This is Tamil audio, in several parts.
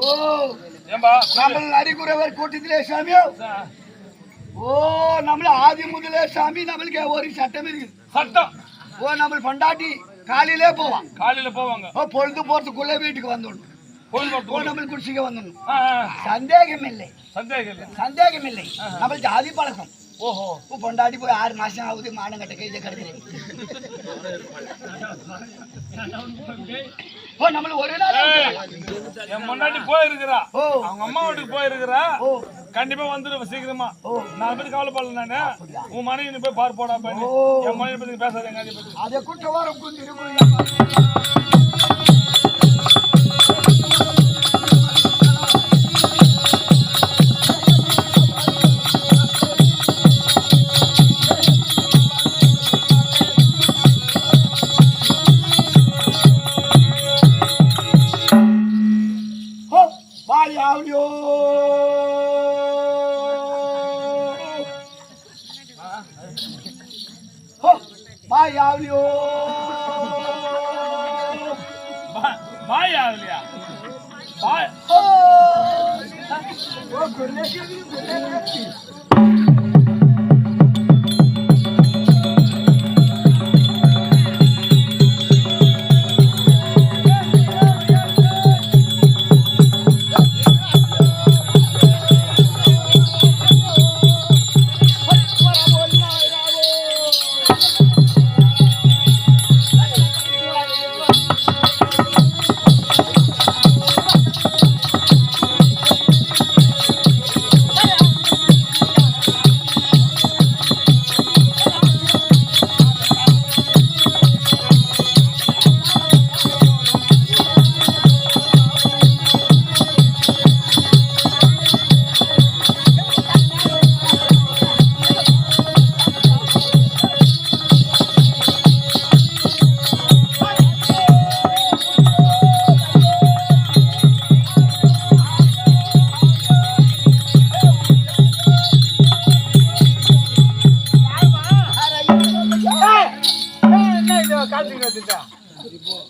ஓ ஏம்பா நம்ம நரிக்குறவர் கூட்டத்திலே சாமியோ ஓ நம்மள ஆதி முதலே சாமி நம்மளுக்கு ஒரு சட்டம் இருக்கு சட்டம் ஓ நம்ம பண்டாட்டி காலையிலே போவான் காலையில போவாங்க ஓ பொழுது போறதுக்குள்ள வீட்டுக்கு வந்துடணும் பொழுது ஓ நம்மளுக்கு குடிச்சிக்க வந்துடணும் சந்தேகம் இல்லை சந்தேகம் இல்லை நம்ம ஜாதி பழக்கம் ஓஹோ பொண்டாட்டி போய் 6 மாசம் ஆகுது மானம் கட்ட கையில கிடக்குறேன் ஓ நம்மள ஒரு நாள் என் முன்னாடி போயிருக்கிறா அவங்க அம்மா வீட்டுக்கு போயிருக்கிறா கண்டிப்பா வந்துடும் சீக்கிரமா நான் பத்தி கவலைப்படல நானு உன் மனைவி போய் பார் போடா பண்ணி என் மனைவி பத்தி பேசாத அதை கூட்ட வர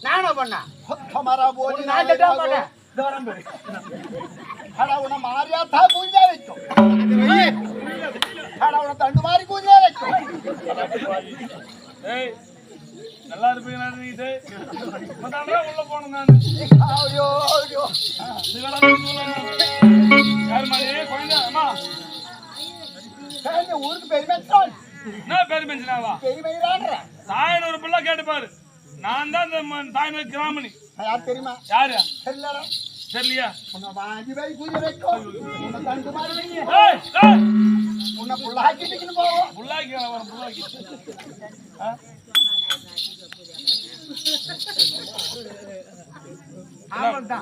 நானா பண்ண हमारा बोली ना ना பண்ண दौरन बे खड़ा होना मारिया था पूजा வெச்சோ खड़ा होना தண்டு மாரி பூஜா வெச்சோ ஏய் நல்லா இருப்பீங்க நீ இது மதானே உள்ள போணும் நான் ஐயோ ஐயோ நீங்களா சொல்லுங்க யார் மாதிரி கோயிந்தா அம்மா கேங்க ஊருக்கு பெருமென்றான் நான் பெருமென்றாவா பெருமென்றான்டா தாயன் ஒரு புள்ள கேட்டு பாரு நான் தான் அந்த தாயன் கிராமணி யார் தெரியுமா யாரு தெரியலடா தெரியலையா உன்னை வாங்கி போய் பூஜை வெச்சோ உன்னை தண்டு மாரி வைங்க ஏய் ஏய் உன்னை புள்ளாக்கிட்டு போவோம் புள்ளாக்கி வர புள்ளாக்கி ஆமாடா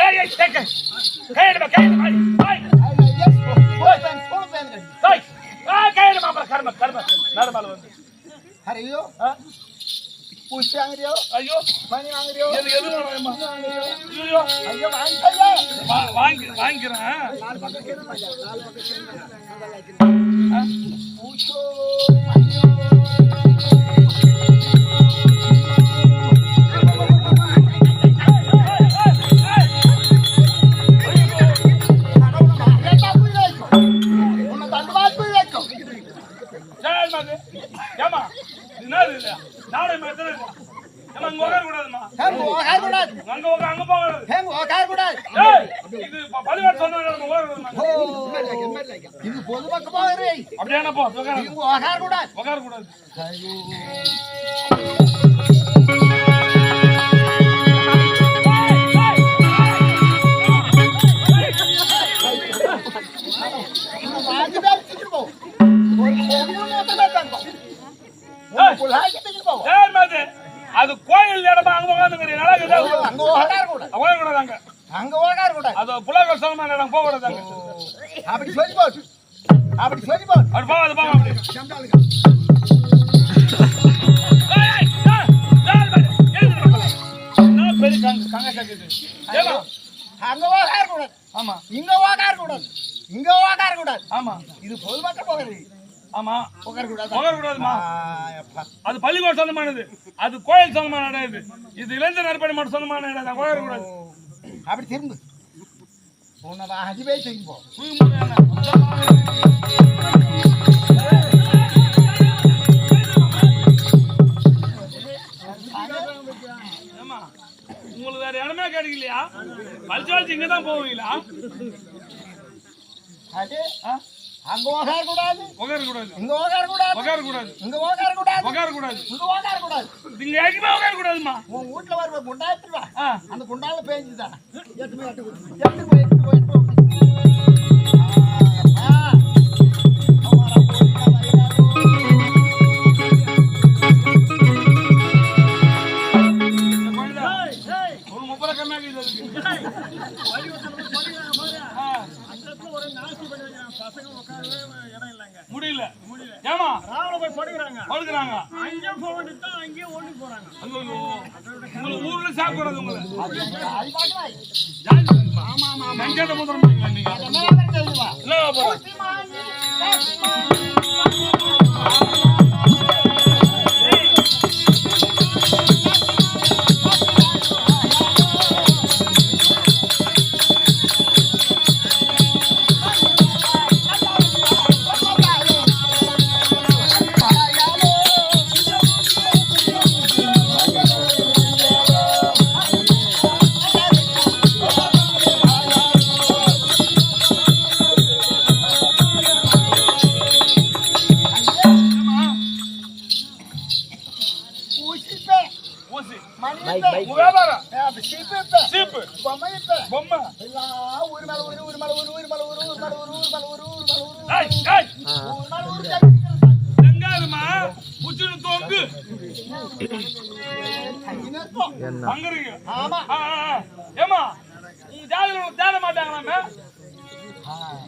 ஏய் ஏய் டேக் கையில பை கையில மாமா கர்ம நர்மல் வந்து அரையோ பூச்சி வாங்குறியோ ஐயோ மணி வாங்குறியோ எது வாங்குறேம்மா ஐயோ ஐயோ வாங்கிக்கையா வாங்கிக்கிறேன் நாலு பக்கம் பூச்சோ இது பொது பக்கமா அப்படியே போ கூடாது அது கோயில் இடமா அங்க உட்காந்துங்க அங்க ஓகார கூட அது புலகர் சலமான இடம் போக கூடாது அப்படி சொல்லி போச்சு அப்படி போகாது போக அப்படி அங்க ஓகார கூடாது ஆமா இங்க ஓகார கூடாது ஆமா இது பொதுமக்கள் போகிறது ஆமா ஓகார கூடாதுமா அது பள்ளிக்கூட சொந்தமானது அது கோயில் சொந்தமான இடம் இது இளைஞர் நற்பணி மட்டும் சொந்தமான இடம் ஓகார கூடாது அப்படி திரும்பு உன்னை அதுவே தூக்கி போ உங்களுக்கு வேற இடமே கிடைக்கலையா? வலிச்சு இங்கதான் போவீங்களா? அது அங்க உட்கார கூடாது, உட்கார கூடாது, இங்க உட்கார கூடாது, உட்கார கூடாது, இங்க உட்கார கூடாது, உட்கார கூடாது, இங்க உட்கார கூடாது. நீங்க எங்கேயுமே உட்கார கூடாதுமா. உன் வீட்டுல வர குண்டா எடுத்துருவா, அந்த குண்டால பேஞ்சுதான் எடுத்து போய் எடுத்து போய் எடுத்து போய் எடுத்து போய் ஒரு 30 கம்மியாக முடியல ஏமா படுக்கிறாங்க உங்களை ஊர்ல சாப்பிடுறது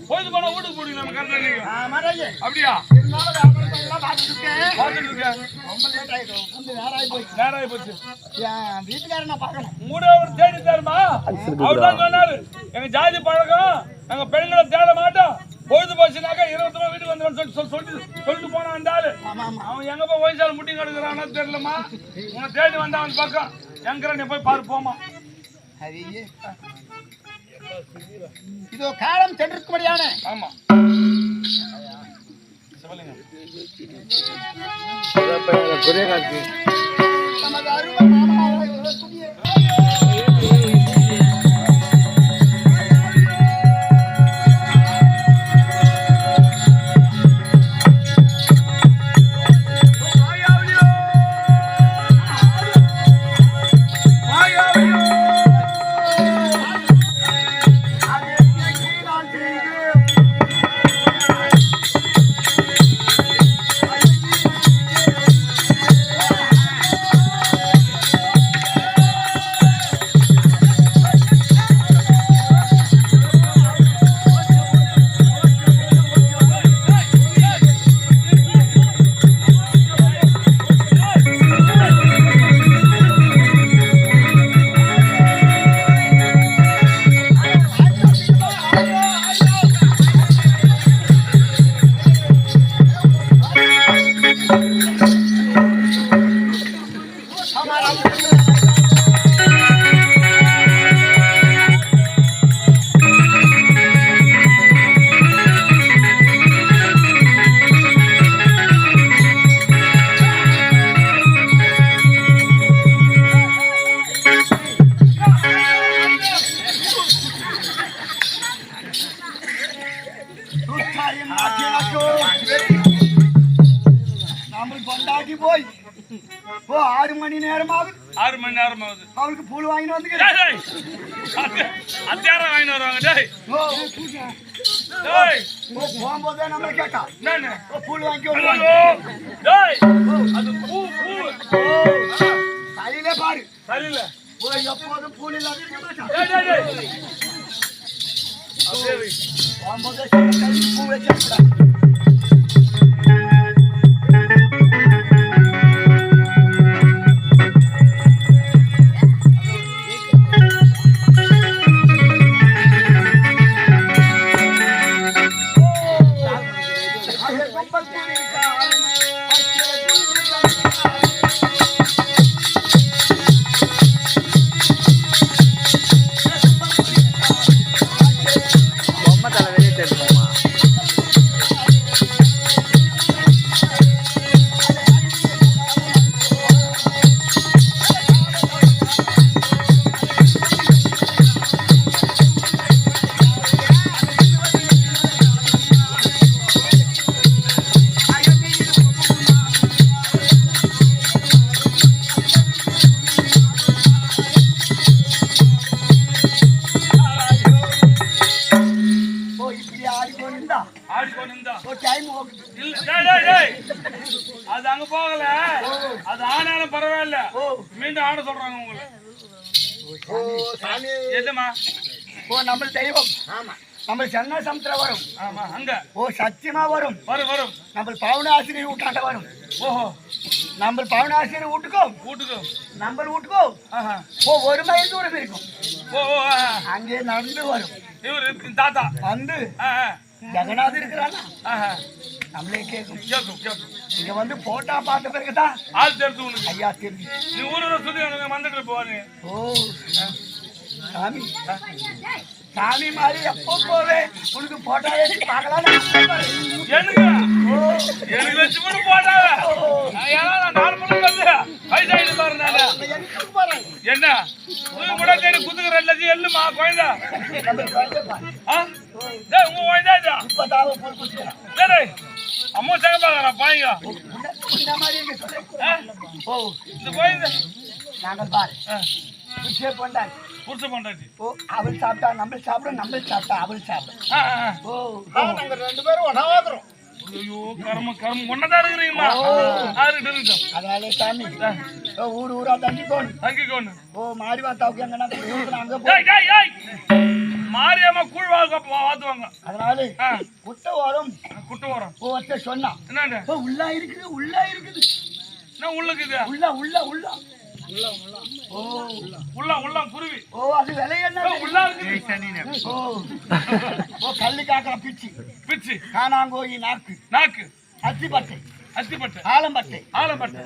போயிட்டு போனா வீட்டுக்கு போடுங்க நம்ம கரெக்டா அப்படியா நேராகி போச்சு வீட்டுக்காரன் பார்க்கணும் கூட ஒரு தேடி தருமா அவர்தான் சொன்னாரு எங்க ஜாதி பழக்கம் நாங்க பெண்களை தேட மாட்டோம் பொழுது போச்சுனாக்கா 20 வீட்டுக்கு வந்து சொல்லிட்டு போனா வந்தாரு அவன் எங்க போய் வயசால முட்டி கடுக்கிறான்னா தெரியலமா உன்னை தேடி வந்தா அவன் பக்கம் எங்க நீ போய் பாரு போமா இதோ காலம் சென்றிருக்கும்படியான ஆமா நமது அருமை மாமாவை போய் 6 மணி நேரமாவது அவளுக்கு பூல் வாங்கிட்டு வந்து அத்தியாரம் வாங்கிட்டு வருவாங்க போகும்போதே நம்மள கேட்டா பூல் வாங்கி தலையில பாரு எப்போதும் பூல் இல்லாத போகும்போதே பூ வச்சா மீண்டும் ஆட சொல்றாங்க உங்களை. ஓ சாமி. எதுமா? ஓ நம்ம தெய்வம் ஆமா. நம்ம சென்னை சமுத்திரம் வரும். ஆமா அங்க ஓ சத்தியமா வரும். வரும் வரும். நம்ம பவுனாசிரியர் வீட்டாண்ட வரும். ஓஹோ நம்ம பவுனாசிரியர் வீட்டுக்கோ கூட்டுக்கோ. நம்ம வீட்டுக்கோ ஆஹா. ஓ 1 மைல் தூரம் இருக்கும். ஓ ஓ ஆஹா. அங்கே நடந்து வரும். இவரு தாத்தா வந்து ஆஹா. ஜெகநாத் இருக்கிறானா ஆஹா. நம்மளே கேட்கும். கேட்கும் கேட்கும். இங்க வந்து போட்டா பார்த்த பிறகுதான் ஆள் தெரிஞ்சு உனக்கு. ஐயா தெரிஞ்சு. நீ ஊரோட சுத்தி எனக்கு மந்திட்டு போவானு. ஓ சாமி சாமி மாதிரி எப்போ போவேன் உனக்கு போட்டா வச்சு பார்க்கலாம். எனக்கு ஓ எனக்கு வச்சு கூட போட்டாங்க. ஏன்னா நான் 4 மணி வந்து வயசாயிட்டு பாரு நானு. எனக்கு போறேன். என்ன புது கூட தேடி குத்துக்கிற எல்லாத்தையும் எள்ளுமா குழந்தை. நம்ம குழந்தைப்பா. ஆ டேய் உங்க குழந்தை இதா. இப்பதான் போய் குடிக்கிறேன். டேய் அம்மா சங்க பாக்குறேன் பாய்ங்க. இந்த மாதிரி இங்க சொல்லு. ஓ இந்த குழந்தை நாங்கள் பாரு குடிச்சே போண்டாங்க. புடிச்ச பண்றாச்சு. ஓ அவள் சாப்பிட்டா நம்ம சாப்பிடும், நம்ம சாப்பிட்டா அவள் சாப்பிடும். ஓ நாங்க 2 பேரும் ஒண்ணாவாக்குறோம். ஐயோ கர்ம கர்ம ஒன்னதான் இருக்கிறீங்களா? ஆறுகிட்ட இருக்கட்டும். அதனால சாமி ஓ, ஊரா தங்கிக்கோணும். தங்கிக்கோன்னு. ஓ மாறி வாத்தாவுக்கு எங்கன்னா அங்க போ. டேய் டேய் டேய் மாரியம்மா கூழ் வாத்துவாங்க. அதனால குட்டை வரும். குட்டு வரோம். ஓ ஒருத்த சொன்னா என்னண்டு ஓ உள்ளா இருக்குது உள்ளா இருக்குது என்ன உள்ளுக்கு இது? உள்ளா உள்ளா உள்ளா ஓ உள்ள குருவி. ஓ அது விலை என்ன? உள்ளா இருக்குது. ஓ ஓ கல்லு காக்கற பிச்சி பிச்சு காணாங்கோயி நாக்கு நாக்கு அத்திப்பட்டை அத்திப்பட்டை ஆலம்பட்டை ஆலம்பட்டை